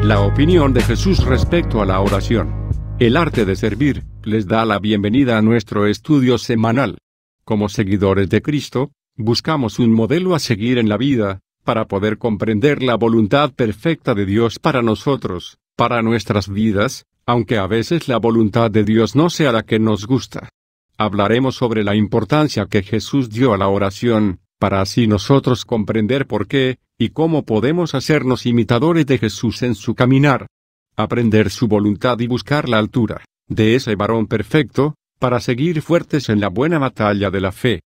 La opinión de Jesús respecto a la oración. El arte de servir, les da la bienvenida a nuestro estudio semanal. Como seguidores de Cristo, buscamos un modelo a seguir en la vida, para poder comprender la voluntad perfecta de Dios para nosotros, para nuestras vidas, aunque a veces la voluntad de Dios no sea la que nos gusta. Hablaremos sobre la importancia que Jesús dio a la oración, para así nosotros comprender por qué, y cómo podemos hacernos imitadores de Jesús en su caminar. Aprender su voluntad y buscar la altura de ese varón perfecto, para seguir fuertes en la buena batalla de la fe.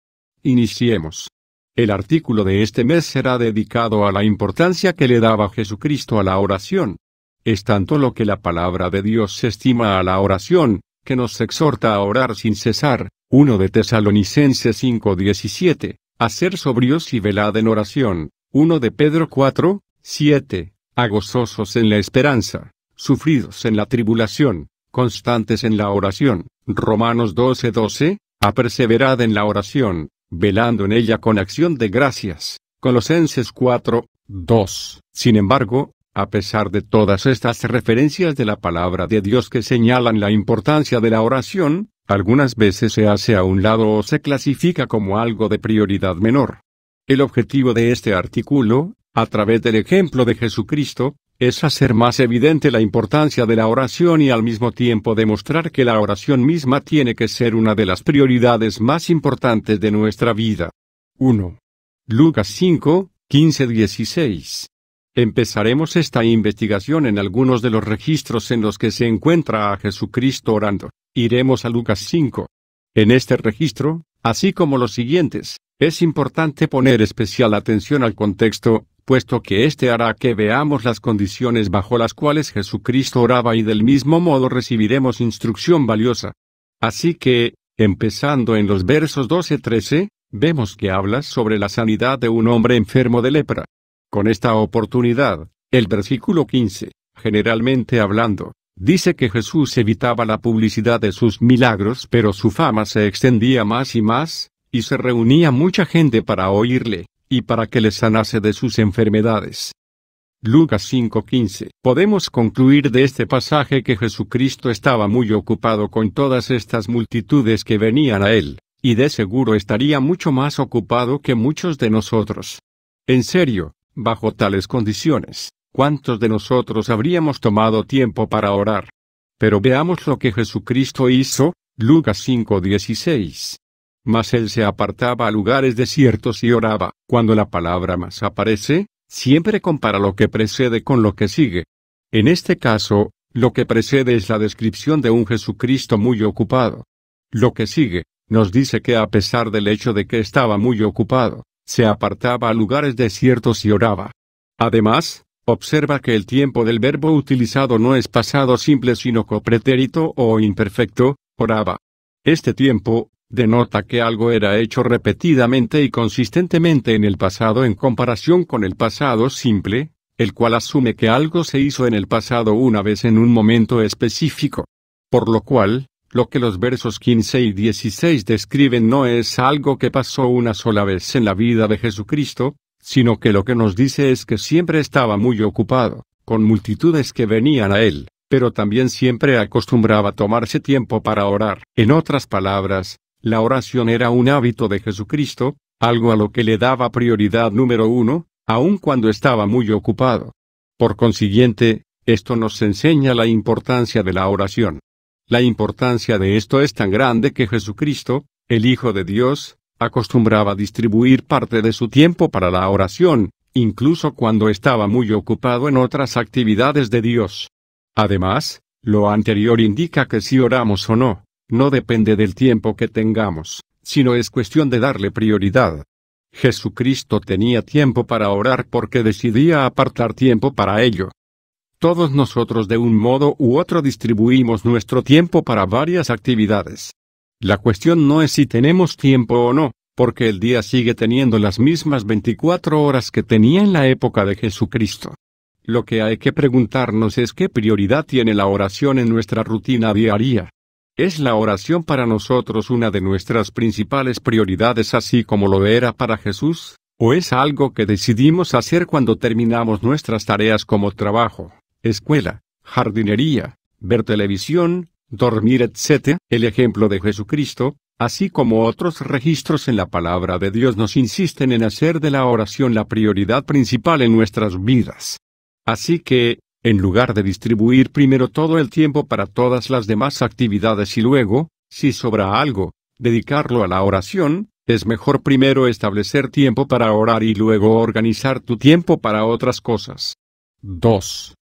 Iniciemos. El artículo de este mes será dedicado a la importancia que le daba Jesucristo a la oración. Es tanto lo que la palabra de Dios estima a la oración, que nos exhorta a orar sin cesar, 1 de Tesalonicenses 5:17, a ser sobrios y velad en oración, 1 de Pedro 4:7, a gozosos en la esperanza, sufridos en la tribulación, constantes en la oración, Romanos 12:12, a perseverad en la oración, velando en ella con acción de gracias, Colosenses 4:2. Sin embargo, a pesar de todas estas referencias de la palabra de Dios que señalan la importancia de la oración, algunas veces se hace a un lado o se clasifica como algo de prioridad menor. El objetivo de este artículo, a través del ejemplo de Jesucristo, es hacer más evidente la importancia de la oración y al mismo tiempo demostrar que la oración misma tiene que ser una de las prioridades más importantes de nuestra vida. 1. Lucas 5:15-16. Empezaremos esta investigación en algunos de los registros en los que se encuentra a Jesucristo orando. Iremos a Lucas 5. En este registro, así como los siguientes, es importante poner especial atención al contexto, puesto que este hará que veamos las condiciones bajo las cuales Jesucristo oraba y del mismo modo recibiremos instrucción valiosa. Así que, empezando en los versos 12-13, vemos que habla sobre la sanidad de un hombre enfermo de lepra. Con esta oportunidad, el versículo 15, generalmente hablando, dice que Jesús evitaba la publicidad de sus milagros, pero su fama se extendía más y se reunía mucha gente para oírle, y para que le sanase de sus enfermedades. Lucas 5:15. Podemos concluir de este pasaje que Jesucristo estaba muy ocupado con todas estas multitudes que venían a él, y de seguro estaría mucho más ocupado que muchos de nosotros. En serio, bajo tales condiciones, ¿cuántos de nosotros habríamos tomado tiempo para orar? Pero veamos lo que Jesucristo hizo, Lucas 5:16. Mas él se apartaba a lugares desiertos y oraba. Cuando la palabra mas aparece, siempre compara lo que precede con lo que sigue. En este caso, lo que precede es la descripción de un Jesucristo muy ocupado. Lo que sigue, nos dice que a pesar del hecho de que estaba muy ocupado, se apartaba a lugares desiertos y oraba. Además, observa que el tiempo del verbo utilizado no es pasado simple sino copretérito o imperfecto, oraba. Este tiempo denota que algo era hecho repetidamente y consistentemente en el pasado en comparación con el pasado simple, el cual asume que algo se hizo en el pasado una vez en un momento específico. Por lo cual, lo que los versos 15 y 16 describen no es algo que pasó una sola vez en la vida de Jesucristo, sino que lo que nos dice es que siempre estaba muy ocupado, con multitudes que venían a él, pero también siempre acostumbraba tomarse tiempo para orar. En otras palabras, la oración era un hábito de Jesucristo, algo a lo que le daba prioridad número 1, aun cuando estaba muy ocupado. Por consiguiente, esto nos enseña la importancia de la oración. La importancia de esto es tan grande que Jesucristo, el Hijo de Dios, acostumbraba distribuir parte de su tiempo para la oración, incluso cuando estaba muy ocupado en otras actividades de Dios. Además, lo anterior indica que si oramos o no, no depende del tiempo que tengamos, sino es cuestión de darle prioridad. Jesucristo tenía tiempo para orar porque decidía apartar tiempo para ello. Todos nosotros de un modo u otro distribuimos nuestro tiempo para varias actividades. La cuestión no es si tenemos tiempo o no, porque el día sigue teniendo las mismas 24 horas que tenía en la época de Jesucristo. Lo que hay que preguntarnos es qué prioridad tiene la oración en nuestra rutina diaria. ¿Es la oración para nosotros una de nuestras principales prioridades así como lo era para Jesús? ¿O es algo que decidimos hacer cuando terminamos nuestras tareas como trabajo, escuela, jardinería, ver televisión, dormir, etc. El ejemplo de Jesucristo, así como otros registros en la palabra de Dios, nos insisten en hacer de la oración la prioridad principal en nuestras vidas. Así que, en lugar de distribuir primero todo el tiempo para todas las demás actividades y luego, si sobra algo, dedicarlo a la oración, es mejor primero establecer tiempo para orar y luego organizar tu tiempo para otras cosas. 2.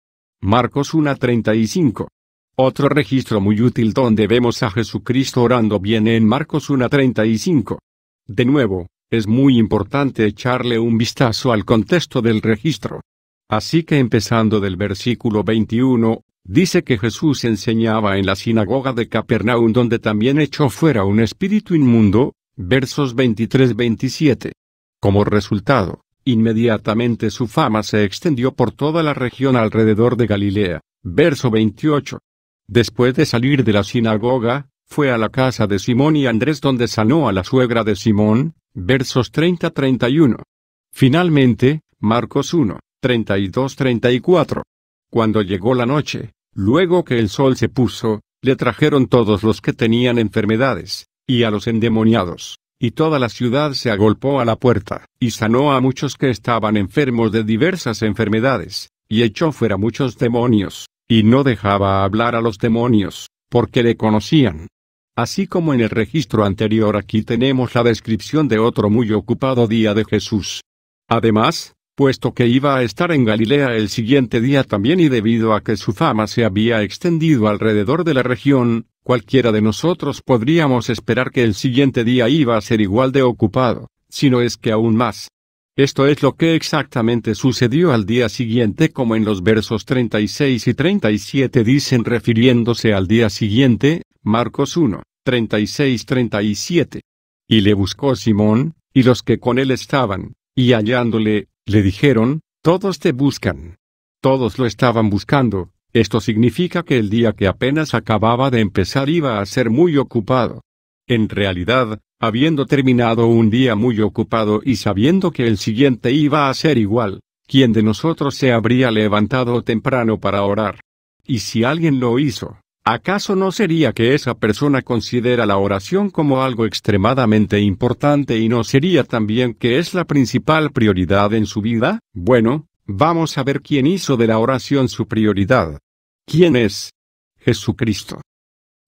Marcos 1:35. Otro registro muy útil donde vemos a Jesucristo orando viene en Marcos 1:35. De nuevo, es muy importante echarle un vistazo al contexto del registro. Así que empezando del versículo 21, dice que Jesús enseñaba en la sinagoga de Capernaum donde también echó fuera un espíritu inmundo, versos 23-27. Como resultado, inmediatamente su fama se extendió por toda la región alrededor de Galilea, verso 28. Después de salir de la sinagoga, fue a la casa de Simón y Andrés donde sanó a la suegra de Simón, versos 30-31. Finalmente, Marcos 1:32-34. Cuando llegó la noche, luego que el sol se puso, le trajeron todos los que tenían enfermedades, y a los endemoniados, y toda la ciudad se agolpó a la puerta, y sanó a muchos que estaban enfermos de diversas enfermedades, y echó fuera muchos demonios, y no dejaba hablar a los demonios, porque le conocían. Así como en el registro anterior, aquí tenemos la descripción de otro muy ocupado día de Jesús. Además, puesto que iba a estar en Galilea el siguiente día también y debido a que su fama se había extendido alrededor de la región, cualquiera de nosotros podríamos esperar que el siguiente día iba a ser igual de ocupado, si no es que aún más. Esto es lo que exactamente sucedió al día siguiente, como en los versos 36 y 37 dicen refiriéndose al día siguiente, Marcos 1:36-37. Y le buscó Simón, y los que con él estaban, y hallándole, le dijeron, todos te buscan. Todos lo estaban buscando. Esto significa que el día que apenas acababa de empezar iba a ser muy ocupado. En realidad, habiendo terminado un día muy ocupado y sabiendo que el siguiente iba a ser igual, ¿quién de nosotros se habría levantado temprano para orar? Y si alguien lo hizo, ¿acaso no sería que esa persona considera la oración como algo extremadamente importante y no sería también que es la principal prioridad en su vida? Bueno, vamos a ver quién hizo de la oración su prioridad. ¿Quién es? Jesucristo.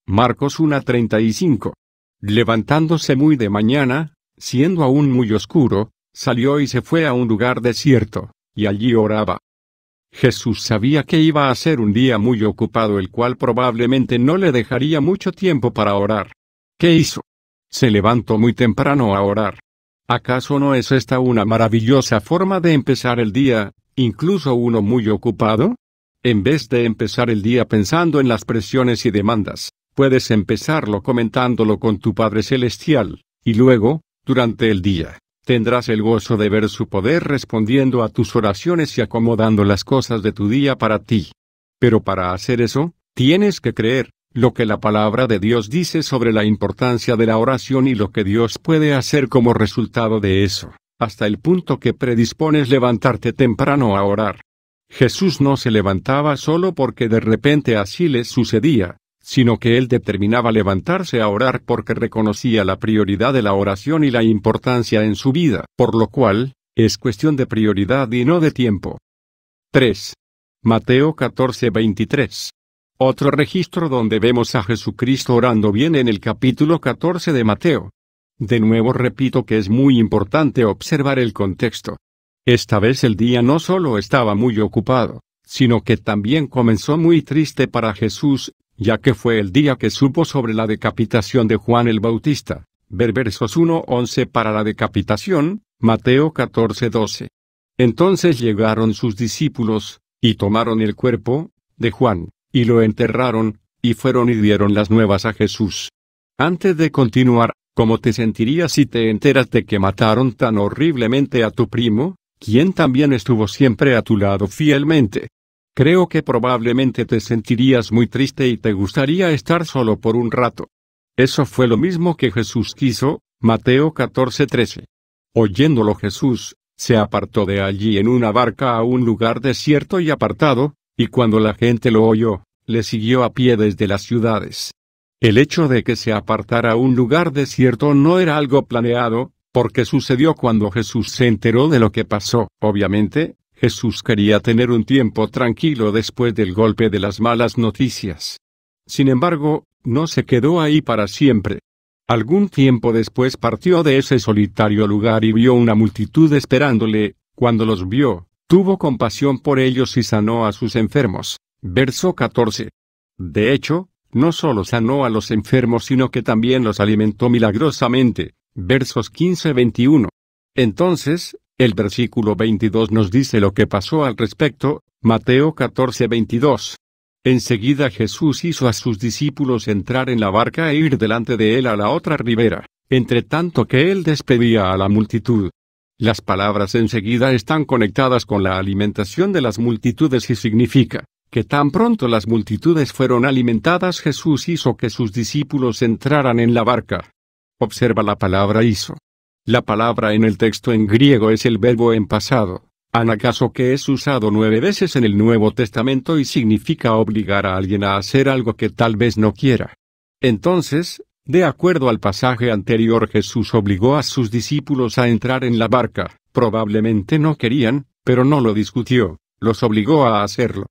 Marcos 1:35. Levantándose muy de mañana, siendo aún muy oscuro, salió y se fue a un lugar desierto, y allí oraba. Jesús sabía que iba a ser un día muy ocupado, el cual probablemente no le dejaría mucho tiempo para orar. ¿Qué hizo? Se levantó muy temprano a orar. ¿Acaso no es esta una maravillosa forma de empezar el día, incluso uno muy ocupado? En vez de empezar el día pensando en las presiones y demandas, puedes empezarlo comentándolo con tu Padre Celestial, y luego, durante el día, tendrás el gozo de ver su poder respondiendo a tus oraciones y acomodando las cosas de tu día para ti. Pero para hacer eso, tienes que creer lo que la palabra de Dios dice sobre la importancia de la oración y lo que Dios puede hacer como resultado de eso, hasta el punto que predispones levantarte temprano a orar. Jesús no se levantaba solo porque de repente así le sucedía, sino que él determinaba levantarse a orar porque reconocía la prioridad de la oración y la importancia en su vida, por lo cual, es cuestión de prioridad y no de tiempo. 3. Mateo 14:23. Otro registro donde vemos a Jesucristo orando viene en el capítulo 14 de Mateo. De nuevo repito que es muy importante observar el contexto. Esta vez el día no solo estaba muy ocupado, sino que también comenzó muy triste para Jesús, ya que fue el día que supo sobre la decapitación de Juan el Bautista. Ver versos 1-11 para la decapitación, Mateo 14:12. Entonces llegaron sus discípulos, y tomaron el cuerpo de Juan, y lo enterraron, y fueron y dieron las nuevas a Jesús. Antes de continuar, ¿cómo te sentirías si te enteras de que mataron tan horriblemente a tu primo, quien también estuvo siempre a tu lado fielmente? Creo que probablemente te sentirías muy triste y te gustaría estar solo por un rato. Eso fue lo mismo que Jesús quiso, Mateo 14:13. Oyéndolo Jesús, se apartó de allí en una barca a un lugar desierto y apartado, Y cuando la gente lo oyó, le siguió a pie desde las ciudades. El hecho de que se apartara a un lugar desierto no era algo planeado, porque sucedió cuando Jesús se enteró de lo que pasó. Obviamente, Jesús quería tener un tiempo tranquilo después del golpe de las malas noticias. Sin embargo, no se quedó ahí para siempre. Algún tiempo después partió de ese solitario lugar y vio una multitud esperándole. Cuando los vio, tuvo compasión por ellos y sanó a sus enfermos. Verso 14. De hecho, no solo sanó a los enfermos sino que también los alimentó milagrosamente. Versos 15-21. Entonces, el versículo 22 nos dice lo que pasó al respecto, Mateo 14:22. Enseguida Jesús hizo a sus discípulos entrar en la barca e ir delante de él a la otra ribera, entre tanto que él despedía a la multitud. Las palabras enseguida están conectadas con la alimentación de las multitudes y significa que tan pronto las multitudes fueron alimentadas, Jesús hizo que sus discípulos entraran en la barca. Observa la palabra hizo. La palabra en el texto en griego es el verbo en pasado, anagazo, que es usado 9 veces en el Nuevo Testamento y significa obligar a alguien a hacer algo que tal vez no quiera. Entonces, de acuerdo al pasaje anterior, Jesús obligó a sus discípulos a entrar en la barca. Probablemente no querían, pero no lo discutió, los obligó a hacerlo.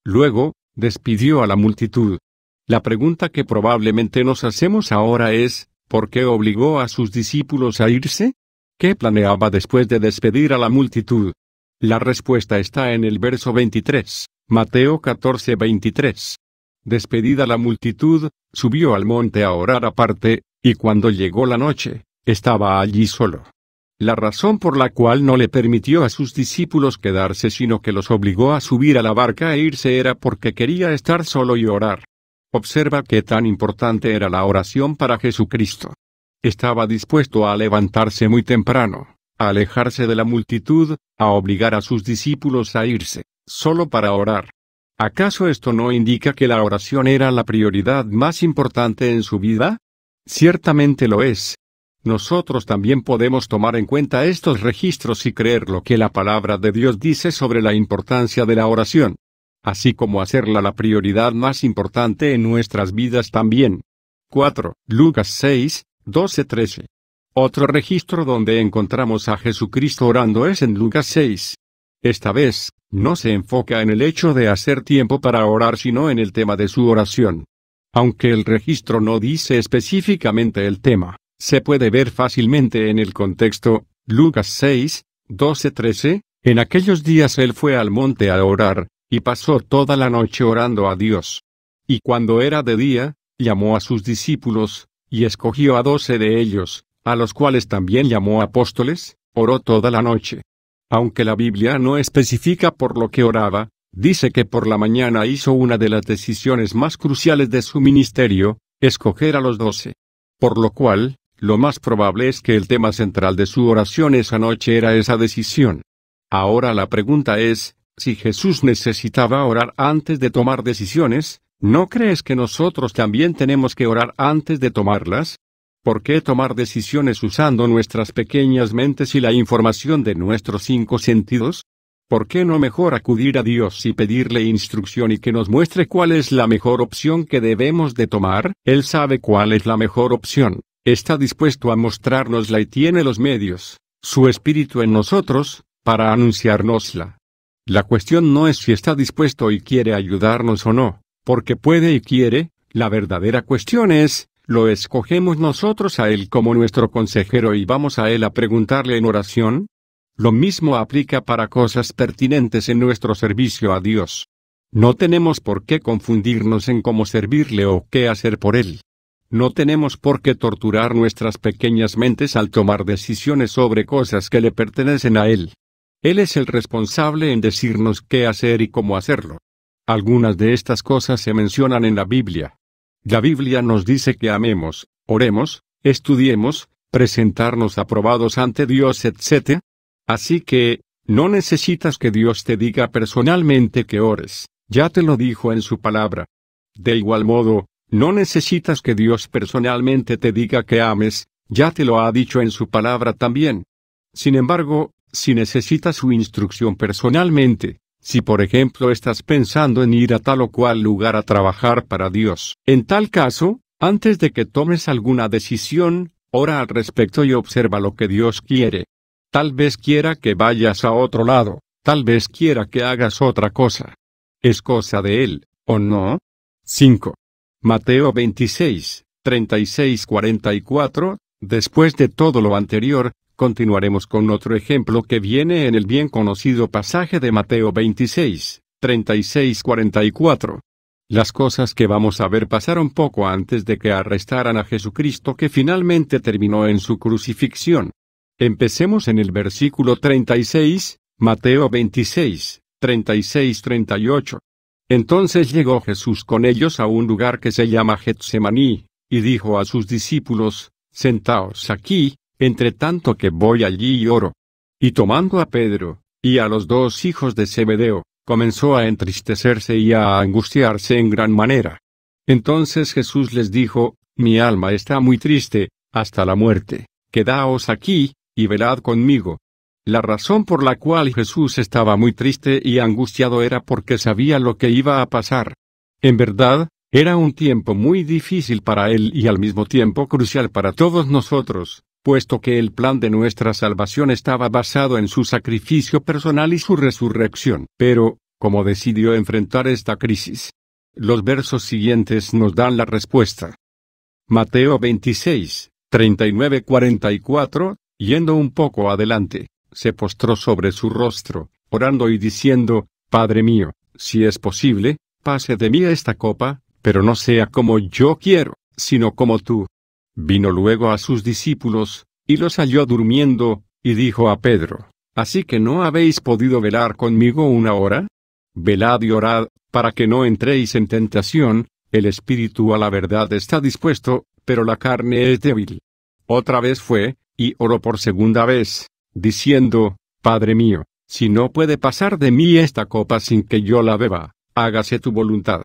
Luego, despidió a la multitud. La pregunta que probablemente nos hacemos ahora es, ¿por qué obligó a sus discípulos a irse? ¿Qué planeaba después de despedir a la multitud? La respuesta está en el verso 23, Mateo 14:23. Despedida la multitud, subió al monte a orar aparte, y cuando llegó la noche, estaba allí solo. La razón por la cual no le permitió a sus discípulos quedarse sino que los obligó a subir a la barca e irse era porque quería estar solo y orar. Observa qué tan importante era la oración para Jesucristo. Estaba dispuesto a levantarse muy temprano, a alejarse de la multitud, a obligar a sus discípulos a irse, solo para orar. ¿Acaso esto no indica que la oración era la prioridad más importante en su vida? Ciertamente lo es. Nosotros también podemos tomar en cuenta estos registros y creer lo que la palabra de Dios dice sobre la importancia de la oración, así como hacerla la prioridad más importante en nuestras vidas también. 4. Lucas 6, 12-13. Otro registro donde encontramos a Jesucristo orando es en Lucas 6. Esta vez, no se enfoca en el hecho de hacer tiempo para orar sino en el tema de su oración. Aunque el registro no dice específicamente el tema, se puede ver fácilmente en el contexto. Lucas 6, 12-13, en aquellos días él fue al monte a orar, y pasó toda la noche orando a Dios. Y cuando era de día, llamó a sus discípulos, y escogió a 12 de ellos, a los cuales también llamó apóstoles, oró toda la noche. Aunque la Biblia no especifica por lo que oraba, dice que por la mañana hizo una de las decisiones más cruciales de su ministerio, escoger a los 12. Por lo cual, lo más probable es que el tema central de su oración esa noche era esa decisión. Ahora la pregunta es, si Jesús necesitaba orar antes de tomar decisiones, ¿no crees que nosotros también tenemos que orar antes de tomarlas? ¿Por qué tomar decisiones usando nuestras pequeñas mentes y la información de nuestros 5 sentidos? ¿Por qué no mejor acudir a Dios y pedirle instrucción y que nos muestre cuál es la mejor opción que debemos de tomar? Él sabe cuál es la mejor opción, está dispuesto a mostrárnosla y tiene los medios, su Espíritu en nosotros, para anunciárnosla. La cuestión no es si está dispuesto y quiere ayudarnos o no, porque puede y quiere, la verdadera cuestión es, ¿lo escogemos nosotros a Él como nuestro consejero y vamos a Él a preguntarle en oración? Lo mismo aplica para cosas pertinentes en nuestro servicio a Dios. No tenemos por qué confundirnos en cómo servirle o qué hacer por Él. No tenemos por qué torturar nuestras pequeñas mentes al tomar decisiones sobre cosas que le pertenecen a Él. Él es el responsable en decirnos qué hacer y cómo hacerlo. Algunas de estas cosas se mencionan en la Biblia. La Biblia nos dice que amemos, oremos, estudiemos, presentarnos aprobados ante Dios, etc. Así que, no necesitas que Dios te diga personalmente que ores, ya te lo dijo en su palabra. De igual modo, no necesitas que Dios personalmente te diga que ames, ya te lo ha dicho en su palabra también. Sin embargo, si necesitas su instrucción personalmente, Si por ejemplo estás pensando en ir a tal o cual lugar a trabajar para Dios, en tal caso, antes de que tomes alguna decisión, ora al respecto y observa lo que Dios quiere. Tal vez quiera que vayas a otro lado, tal vez quiera que hagas otra cosa. ¿Es cosa de Él, o no? 5. Mateo 26, 36-44. Después de todo lo anterior, continuaremos con otro ejemplo que viene en el bien conocido pasaje de Mateo 26, 36-44. Las cosas que vamos a ver pasaron poco antes de que arrestaran a Jesucristo, que finalmente terminó en su crucifixión. Empecemos en el versículo 36, Mateo 26, 36-38. Entonces llegó Jesús con ellos a un lugar que se llama Getsemaní, y dijo a sus discípulos: Sentaos aquí, entre tanto que voy allí y oro. Y tomando a Pedro, y a los dos hijos de Zebedeo, comenzó a entristecerse y a angustiarse en gran manera. Entonces Jesús les dijo: Mi alma está muy triste, hasta la muerte. Quedaos aquí, y velad conmigo. La razón por la cual Jesús estaba muy triste y angustiado era porque sabía lo que iba a pasar. En verdad, era un tiempo muy difícil para él y al mismo tiempo crucial para todos nosotros, puesto que el plan de nuestra salvación estaba basado en su sacrificio personal y su resurrección. Pero, ¿cómo decidió enfrentar esta crisis? Los versos siguientes nos dan la respuesta. Mateo 26, 39-44, yendo un poco adelante, se postró sobre su rostro, orando y diciendo: Padre mío, si es posible, pase de mí esta copa, pero no sea como yo quiero, sino como tú. Vino luego a sus discípulos, y los halló durmiendo, y dijo a Pedro: ¿Así que no habéis podido velar conmigo una hora? Velad y orad, para que no entréis en tentación. El espíritu a la verdad está dispuesto, pero la carne es débil. Otra vez fue, y oró por segunda vez, diciendo: Padre mío, si no puede pasar de mí esta copa sin que yo la beba, hágase tu voluntad.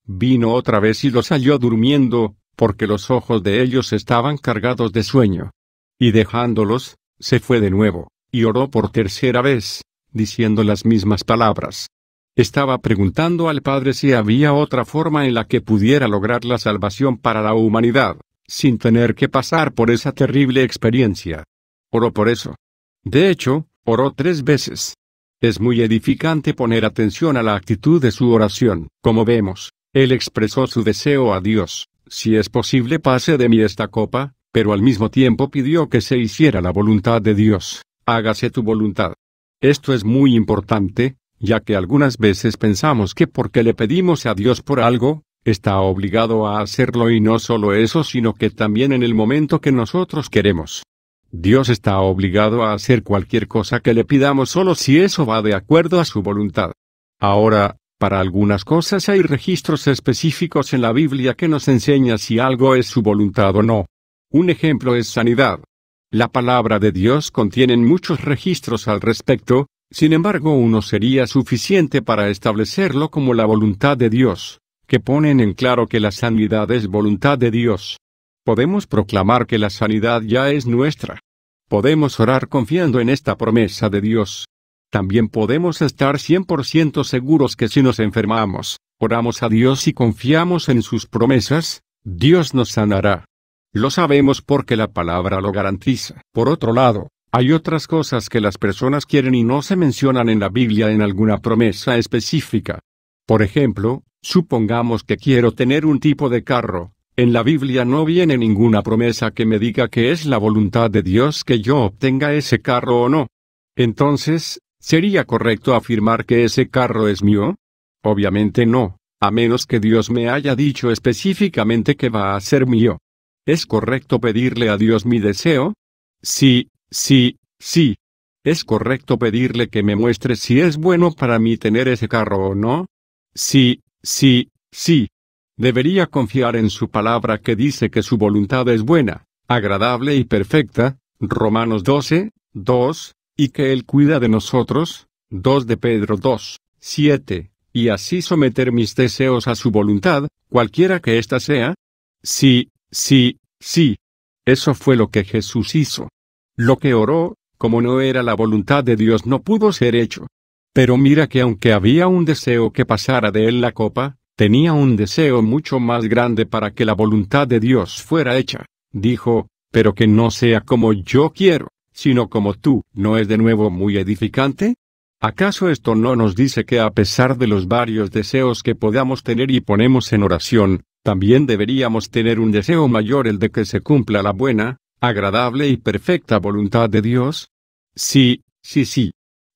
Vino otra vez y los halló durmiendo, porque los ojos de ellos estaban cargados de sueño. Y dejándolos, se fue de nuevo, y oró por tercera vez, diciendo las mismas palabras. Estaba preguntando al Padre si había otra forma en la que pudiera lograr la salvación para la humanidad, sin tener que pasar por esa terrible experiencia. Oró por eso. De hecho, oró 3 veces. Es muy edificante poner atención a la actitud de su oración. Como vemos, él expresó su deseo a Dios: si es posible pase de mí esta copa, pero al mismo tiempo pidió que se hiciera la voluntad de Dios. Hágase tu voluntad. Esto es muy importante, ya que algunas veces pensamos que porque le pedimos a Dios por algo, está obligado a hacerlo, y no solo eso, sino que también en el momento que nosotros queremos. Dios está obligado a hacer cualquier cosa que le pidamos solo si eso va de acuerdo a su voluntad. Ahora, para algunas cosas hay registros específicos en la Biblia que nos enseñan si algo es su voluntad o no. Un ejemplo es sanidad. La palabra de Dios contiene muchos registros al respecto, sin embargo uno sería suficiente para establecerlo como la voluntad de Dios, que ponen en claro que la sanidad es voluntad de Dios. Podemos proclamar que la sanidad ya es nuestra. Podemos orar confiando en esta promesa de Dios. También podemos estar 100% seguros que si nos enfermamos, oramos a Dios y confiamos en sus promesas, Dios nos sanará. Lo sabemos porque la palabra lo garantiza. Por otro lado, hay otras cosas que las personas quieren y no se mencionan en la Biblia en alguna promesa específica. Por ejemplo, supongamos que quiero tener un tipo de carro. En la Biblia no viene ninguna promesa que me diga que es la voluntad de Dios que yo obtenga ese carro o no. Entonces, ¿sería correcto afirmar que ese carro es mío? Obviamente no, a menos que Dios me haya dicho específicamente que va a ser mío. ¿Es correcto pedirle a Dios mi deseo? Sí, sí, sí. ¿Es correcto pedirle que me muestre si es bueno para mí tener ese carro o no? Sí, sí, sí. Debería confiar en su palabra que dice que su voluntad es buena, agradable y perfecta, Romanos 12, 2, y que Él cuida de nosotros, 2 de Pedro 2, 7, y así someter mis deseos a su voluntad, cualquiera que ésta sea. Sí, sí, sí. Eso fue lo que Jesús hizo. Lo que oró, como no era la voluntad de Dios, no pudo ser hecho. Pero mira que aunque había un deseo que pasara de él la copa, tenía un deseo mucho más grande para que la voluntad de Dios fuera hecha. Dijo, pero que no sea como yo quiero, sino como tú. ¿No es de nuevo muy edificante? ¿Acaso esto no nos dice que a pesar de los varios deseos que podamos tener y ponemos en oración, también deberíamos tener un deseo mayor, el de que se cumpla la buena, agradable y perfecta voluntad de Dios? Sí.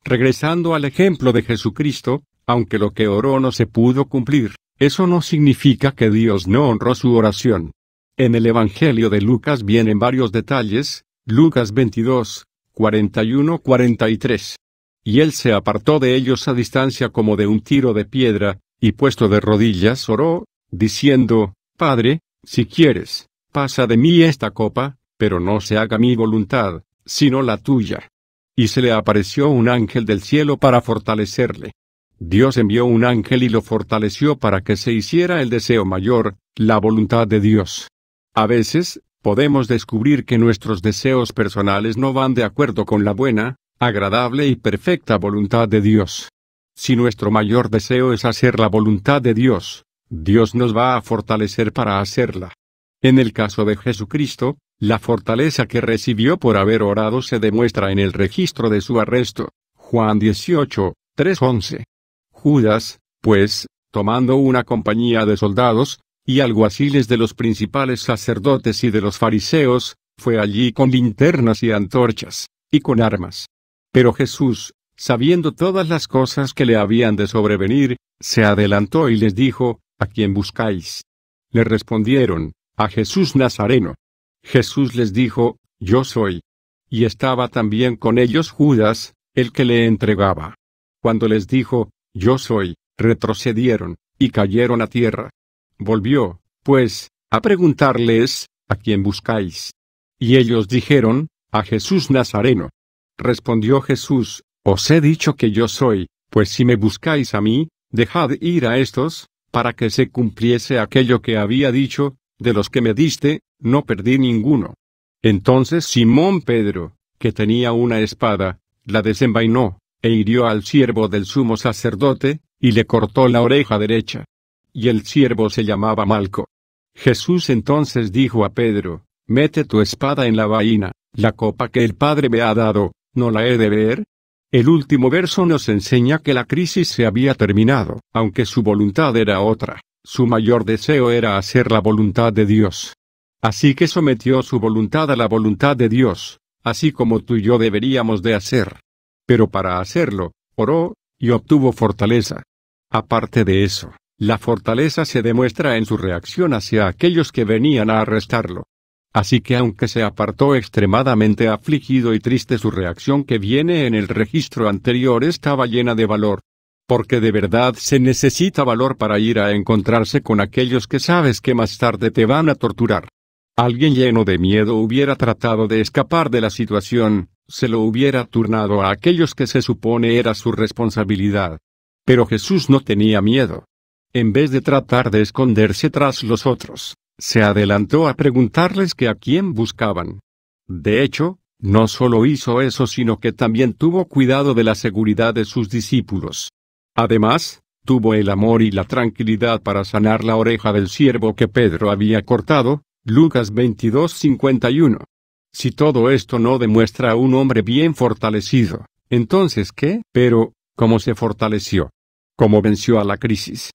Regresando al ejemplo de Jesucristo, aunque lo que oró no se pudo cumplir, eso no significa que Dios no honró su oración. En el Evangelio de Lucas vienen varios detalles, Lucas 22, 41-43. Y él se apartó de ellos a distancia como de un tiro de piedra, y puesto de rodillas oró, diciendo, Padre, si quieres, pasa de mí esta copa, pero no se haga mi voluntad, sino la tuya. Y se le apareció un ángel del cielo para fortalecerle. Dios envió un ángel y lo fortaleció para que se hiciera el deseo mayor, la voluntad de Dios. A veces, podemos descubrir que nuestros deseos personales no van de acuerdo con la buena, agradable y perfecta voluntad de Dios. Si nuestro mayor deseo es hacer la voluntad de Dios, Dios nos va a fortalecer para hacerla. En el caso de Jesucristo, la fortaleza que recibió por haber orado se demuestra en el registro de su arresto. Juan 18, 3-11. Judas, pues, tomando una compañía de soldados, y alguaciles de los principales sacerdotes y de los fariseos, fue allí con linternas y antorchas, y con armas. Pero Jesús, sabiendo todas las cosas que le habían de sobrevenir, se adelantó y les dijo, ¿a quién buscáis? Le respondieron, a Jesús Nazareno. Jesús les dijo, yo soy. Y estaba también con ellos Judas, el que le entregaba. Cuando les dijo, yo soy, retrocedieron, y cayeron a tierra. Volvió, pues, a preguntarles, ¿a quién buscáis? Y ellos dijeron, a Jesús Nazareno. Respondió Jesús, os he dicho que yo soy, pues si me buscáis a mí, dejad ir a estos, para que se cumpliese aquello que había dicho, de los que me diste, no perdí ninguno. Entonces Simón Pedro, que tenía una espada, la desenvainó, e hirió al siervo del sumo sacerdote, y le cortó la oreja derecha. Y el siervo se llamaba Malco. Jesús entonces dijo a Pedro, mete tu espada en la vaina, la copa que el Padre me ha dado, ¿no la he de beber? El último verso nos enseña que la crisis se había terminado, aunque su voluntad era otra. Su mayor deseo era hacer la voluntad de Dios. Así que sometió su voluntad a la voluntad de Dios, así como tú y yo deberíamos de hacer. Pero para hacerlo, oró, y obtuvo fortaleza. Aparte de eso, la fortaleza se demuestra en su reacción hacia aquellos que venían a arrestarlo. Así que aunque se apartó extremadamente afligido y triste, su reacción que viene en el registro anterior estaba llena de valor. Porque de verdad se necesita valor para ir a encontrarse con aquellos que sabes que más tarde te van a torturar. Alguien lleno de miedo hubiera tratado de escapar de la situación, se lo hubiera turnado a aquellos que se supone era su responsabilidad. Pero Jesús no tenía miedo. En vez de tratar de esconderse tras los otros, se adelantó a preguntarles que a quién buscaban. De hecho, no solo hizo eso, sino que también tuvo cuidado de la seguridad de sus discípulos. Además, tuvo el amor y la tranquilidad para sanar la oreja del siervo que Pedro había cortado, Lucas 22:51. Si todo esto no demuestra a un hombre bien fortalecido, entonces ¿qué? Pero, ¿cómo se fortaleció? ¿Cómo venció a la crisis?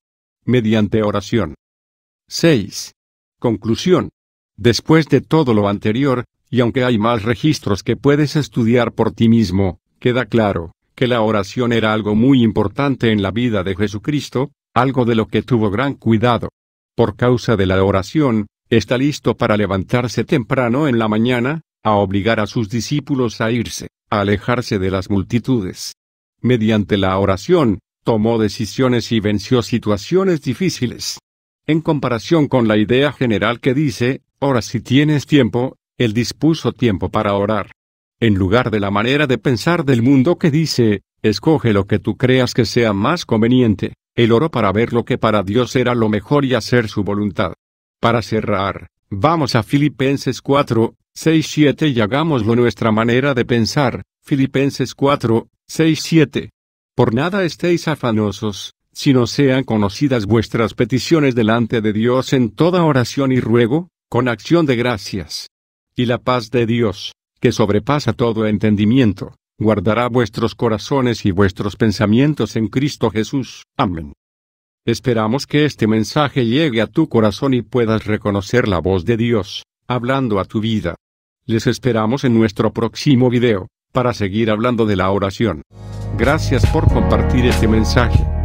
Mediante oración. 6. Conclusión. Después de todo lo anterior, y aunque hay más registros que puedes estudiar por ti mismo, queda claro que la oración era algo muy importante en la vida de Jesucristo, algo de lo que tuvo gran cuidado. Por causa de la oración, está listo para levantarse temprano en la mañana, a obligar a sus discípulos a irse, a alejarse de las multitudes. Mediante la oración, tomó decisiones y venció situaciones difíciles. En comparación con la idea general que dice, ora si tienes tiempo, él dispuso tiempo para orar. En lugar de la manera de pensar del mundo que dice, escoge lo que tú creas que sea más conveniente, él oró para ver lo que para Dios era lo mejor y hacer su voluntad. Para cerrar, vamos a Filipenses 4, 6, 7 y hagámoslo nuestra manera de pensar, Filipenses 4, 6, 7. Por nada estéis afanosos, sino sean conocidas vuestras peticiones delante de Dios en toda oración y ruego, con acción de gracias. Y la paz de Dios, que sobrepasa todo entendimiento, guardará vuestros corazones y vuestros pensamientos en Cristo Jesús. Amén. Esperamos que este mensaje llegue a tu corazón y puedas reconocer la voz de Dios, hablando a tu vida. Les esperamos en nuestro próximo video, para seguir hablando de la oración. Gracias por compartir este mensaje.